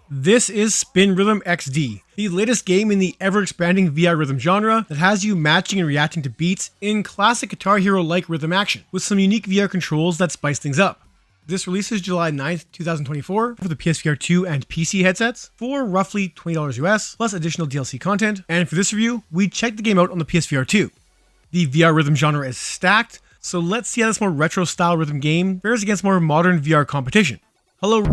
This is Spin Rhythm XD, the latest game in the ever-expanding VR rhythm genre that has you matching and reacting to beats in classic Guitar Hero-like rhythm action, with some unique VR controls that spice things up. This releases July 9th, 2024 for the PSVR 2 and PC headsets for roughly $20 US, plus additional DLC content, and for this review, we checked the game out on the PSVR 2. The VR rhythm genre is stacked, so let's see how this more retro-style rhythm game fares against more modern VR competition. Hello.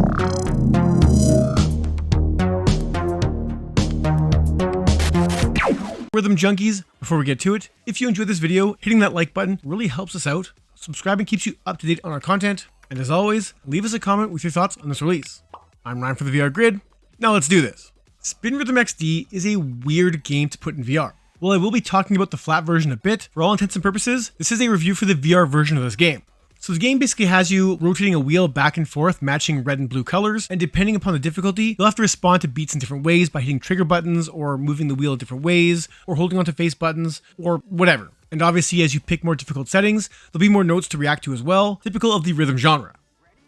Rhythm junkies, before we get to it, if you enjoyed this video, hitting that like button really helps us out. Subscribing keeps you up to date on our content. And as always, leave us a comment with your thoughts on this release. I'm Ryan for the VR Grid. Now let's do this. Spin Rhythm XD is a weird game to put in VR. While I will be talking about the flat version a bit, for all intents and purposes, this is a review for the VR version of this game. So the game basically has you rotating a wheel back and forth, matching red and blue colors, and depending upon the difficulty, you'll have to respond to beats in different ways by hitting trigger buttons, or moving the wheel different ways, or holding onto face buttons, or whatever. And obviously, as you pick more difficult settings, there'll be more notes to react to as well, typical of the rhythm genre.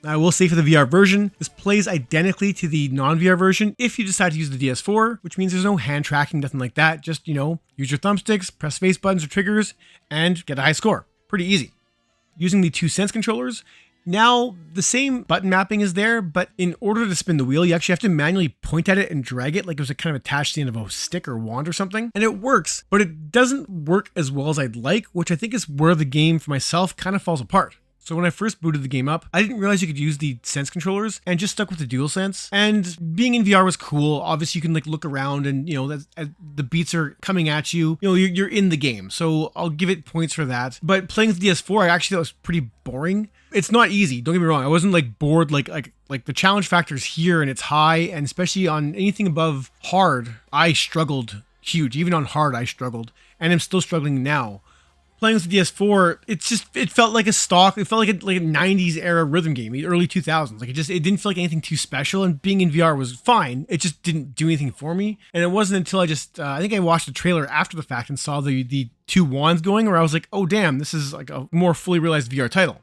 Now, I will say for the VR version, this plays identically to the non-VR version if you decide to use the DS4, which means there's no hand tracking, nothing like that. Just, use your thumbsticks, press face buttons or triggers, and get a high score. Pretty easy. Using the 2 Sense controllers, now the same button mapping is there, but in order to spin the wheel, you actually have to manually point at it and drag it like it was kind of attached to the end of a stick or wand or something. And it works, but it doesn't work as well as I'd like, which I think is where the game for myself kind of falls apart. So when I first booted the game up, I didn't realize you could use the Sense controllers and just stuck with the DualSense. And being in VR was cool. Obviously, you can look around and, as the beats are coming at you, you're in the game. So I'll give it points for that. But playing with the DS4, I actually thought it was pretty boring. It's not easy. Don't get me wrong. I wasn't bored. Like the challenge factor is here and it's high. And especially on anything above hard, I struggled huge. Even on hard, I struggled. And I'm still struggling now. Playing with the DS4, it felt like a stock, it felt like a 90s era rhythm game, the early 2000s. It didn't feel like anything too special, and being in VR was fine. It just didn't do anything for me. And it wasn't until I think I watched the trailer after the fact and saw the 2 wands going, where I was like, oh damn, this is like a more fully realized VR title.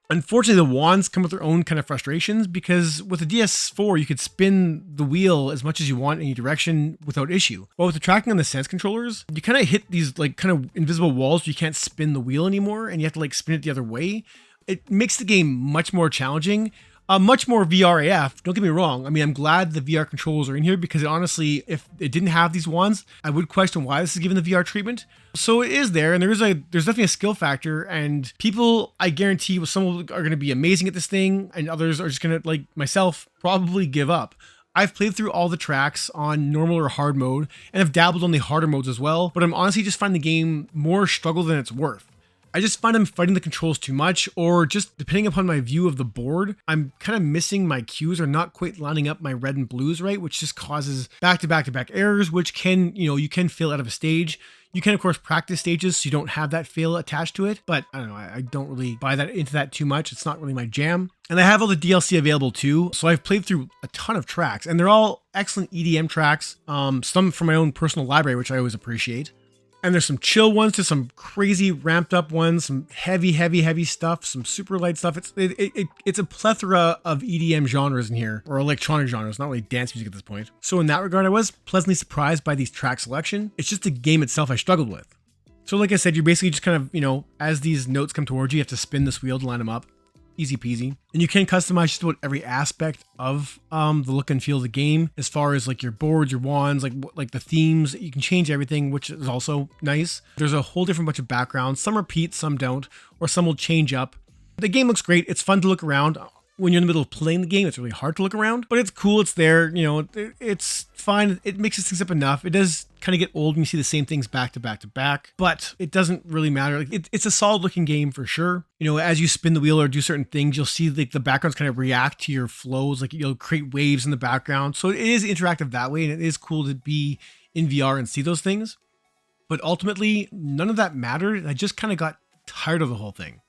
Unfortunately, the wands come with their own kind of frustrations, because with the DS4, you could spin the wheel as much as you want in any direction without issue. But with the tracking on the Sense controllers, you kind of hit these kind of invisible walls where you can't spin the wheel anymore, and you have to spin it the other way. It makes the game much more challenging. Much more VR AF, don't get me wrong. I mean, I'm glad the VR controls are in here, because honestly, if it didn't have these wands, I would question why this is given the VR treatment. So it is there, and there's definitely a skill factor, and people, I guarantee, some are going to be amazing at this thing, and others are just going to, like myself, probably give up. I've played through all the tracks on normal or hard mode, and have dabbled on the harder modes as well, but I'm honestly just finding the game more struggle than it's worth. I just find I'm fighting the controls too much, or just depending upon my view of the board, I'm kind of missing my cues or not quite lining up my red and blues right, which just causes back-to-back-to-back errors, which can, you can fail out of a stage. You can, of course, practice stages so you don't have that fail attached to it, but I don't know, I don't really buy into that too much. It's not really my jam. And I have all the DLC available too, so I've played through a ton of tracks, and they're all excellent EDM tracks, some from my own personal library, which I always appreciate. And there's some chill ones to some crazy ramped up ones, some heavy stuff, some super light stuff. It's a plethora of EDM genres in here, or electronic genres, not really dance music at this point. So in that regard, I was pleasantly surprised by these track selection. It's just the game itself I struggled with. So like I said, you're basically just kind of, as these notes come towards you, you have to spin this wheel to line them up. Easy peasy. And you can customize just about every aspect of the look and feel of the game, as far as your boards, your wands, like the themes. You can change everything, which is also nice. There's a whole different bunch of backgrounds. Some repeat, some don't, or some will change up. The game looks great. It's fun to look around. When you're in the middle of playing the game, it's really hard to look around, but it's cool. It's there. It's fine. It mixes things up enough. It does kind of get old when you see the same things back to back to back, but it doesn't really matter. It's a solid looking game for sure. As you spin the wheel or do certain things, you'll see the backgrounds kind of react to your flows. You'll create waves in the background. So it is interactive that way, and it is cool to be in VR and see those things. But ultimately, none of that mattered. I just kind of got tired of the whole thing.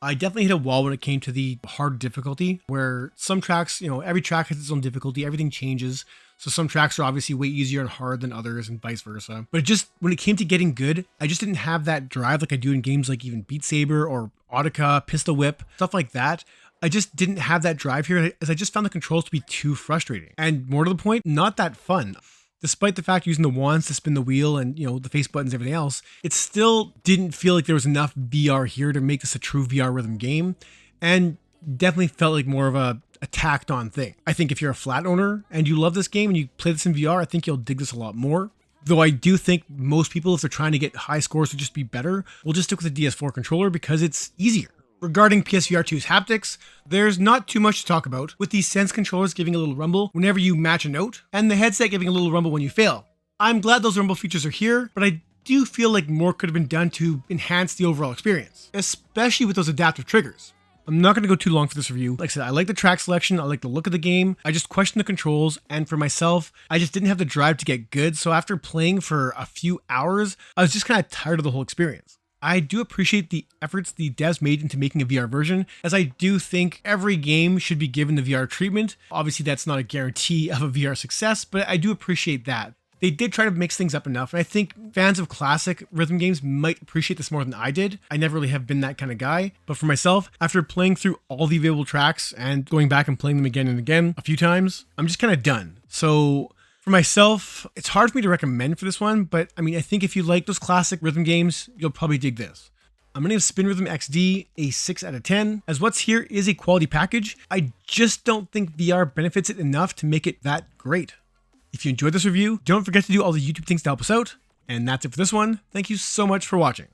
I definitely hit a wall when it came to the hard difficulty, where some tracks, every track has its own difficulty, everything changes. So some tracks are obviously way easier and hard than others, and vice versa. But when it came to getting good, I just didn't have that drive like I do in games like even Beat Saber or Audica, Pistol Whip, stuff like that. I just didn't have that drive here, as I just found the controls to be too frustrating. And more to the point, not that fun. Despite the fact using the wands to spin the wheel and, the face buttons, everything else, it still didn't feel like there was enough VR here to make this a true VR rhythm game. And definitely felt like more of a tacked on thing. I think if you're a flat owner and you love this game and you play this in VR, I think you'll dig this a lot more. Though I do think most people, if they're trying to get high scores to just be better, will just stick with the DS4 controller because it's easier. Regarding PSVR 2's haptics, there's not too much to talk about, with the Sense controllers giving a little rumble whenever you match a note, and the headset giving a little rumble when you fail. I'm glad those rumble features are here, but I do feel like more could have been done to enhance the overall experience, especially with those adaptive triggers. I'm not going to go too long for this review. Like I said, I like the track selection, I like the look of the game, I just question the controls, and for myself, I just didn't have the drive to get good, so after playing for a few hours, I was just kind of tired of the whole experience. I do appreciate the efforts the devs made into making a VR version, as I do think every game should be given the VR treatment. Obviously, that's not a guarantee of a VR success, but I do appreciate that. They did try to mix things up enough, and I think fans of classic rhythm games might appreciate this more than I did. I never really have been that kind of guy, but for myself, after playing through all the available tracks and going back and playing them again and again a few times, I'm just kind of done. So for myself, it's hard for me to recommend for this one, but I think if you like those classic rhythm games, you'll probably dig this. I'm going to give Spin Rhythm XD a 6 out of 10, as what's here is a quality package. I just don't think VR benefits it enough to make it that great. If you enjoyed this review, don't forget to do all the YouTube things to help us out. And that's it for this one. Thank you so much for watching.